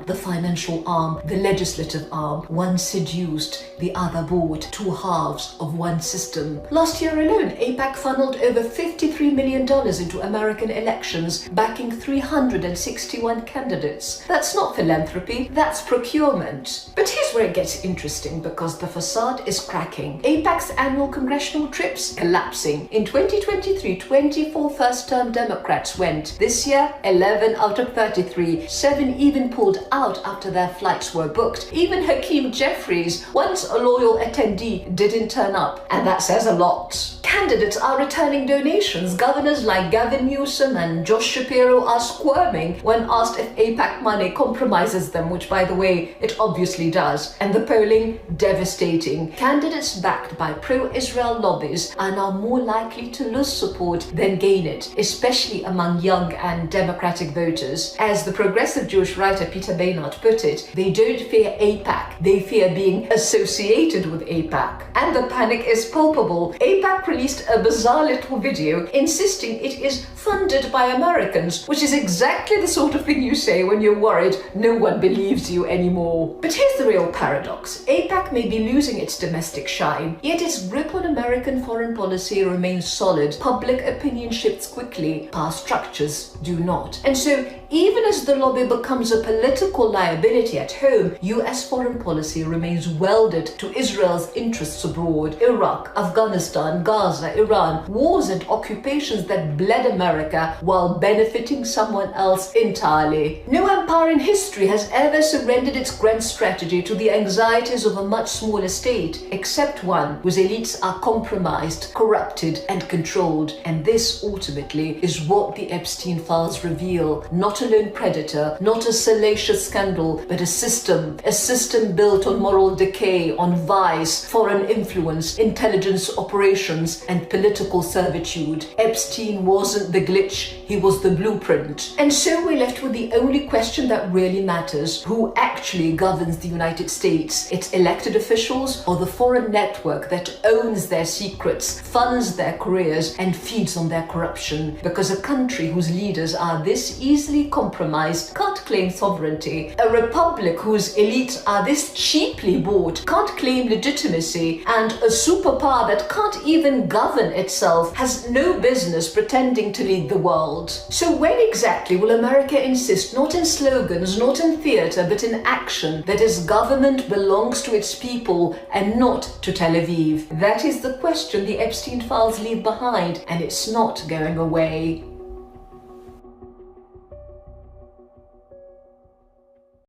the financial arm, the legislative arm. One seduced, the other bought, two halves of one system. Last year alone, AIPAC funneled over $53 million into American elections, backing 361 candidates. That's not philanthropy, that's procurement. But here's where it gets interesting, because the facade is cracking. AIPAC's annual congressional trips collapsing. In 2023, 24 first-term Democrats went. This year, 11 out of 33. 7 even pulled out after their flights were booked. Even Hakeem Jeffries, once a loyal attendee, didn't turn up. And that says a lot. Candidates are returning donations. Governors like Gavin Newsom and Josh Shapiro are squirming when asked if AIPAC money compromises them, which, by the way, it obviously does. And the polling, devastating. Candidates backed by pro-Israel lobbies are now more likely to lose support than gain it, especially among young and democratic voters. As the progressive Jewish writer Peter Beinart put it, they don't fear AIPAC, they fear being associated with AIPAC. And the panic is palpable. AIPAC released a bizarre little video insisting it is funded by Americans, which is exactly the sort of thing you say when you're worried no one believes you anymore. But here's the real paradox. AIPAC may be losing its domestic shine, yet its grip on American foreign policy remains solid. Public opinion shifts quickly, power structures do not. And so, even as the lobby becomes a political liability at home, US foreign policy remains welded to Israel's interests abroad. Iraq, Afghanistan, Gaza, Iran, wars and occupations that bled America while benefiting someone else entirely. No empire in history has ever surrendered its grand strategy to the anxieties of a much smaller state, except one whose elites are compromised, corrupted, and controlled. And this, ultimately, is what the Epstein files reveal. Not a lone predator, not a salacious scandal, but a system built on moral decay, on vice, foreign influence, intelligence operations, and political servitude. Epstein wasn't the glitch, he was the blueprint. And so we're left with the only question that really matters: who actually governs the United States? Its elected officials, or the foreign network that owns their secrets, funds their careers, and feeds on their corruption? Because a country whose leaders are this easily compromised can't claim sovereignty. A republic whose elites are this cheaply bought can't claim legitimacy. And a superpower that can't even govern itself has no business pretending to lead the world. So when exactly will America insist, not in slogans, not in theater, but in action, that its government belongs to its people and not to Tel Aviv? That is the question the Epstein files leave behind, and it's not going away.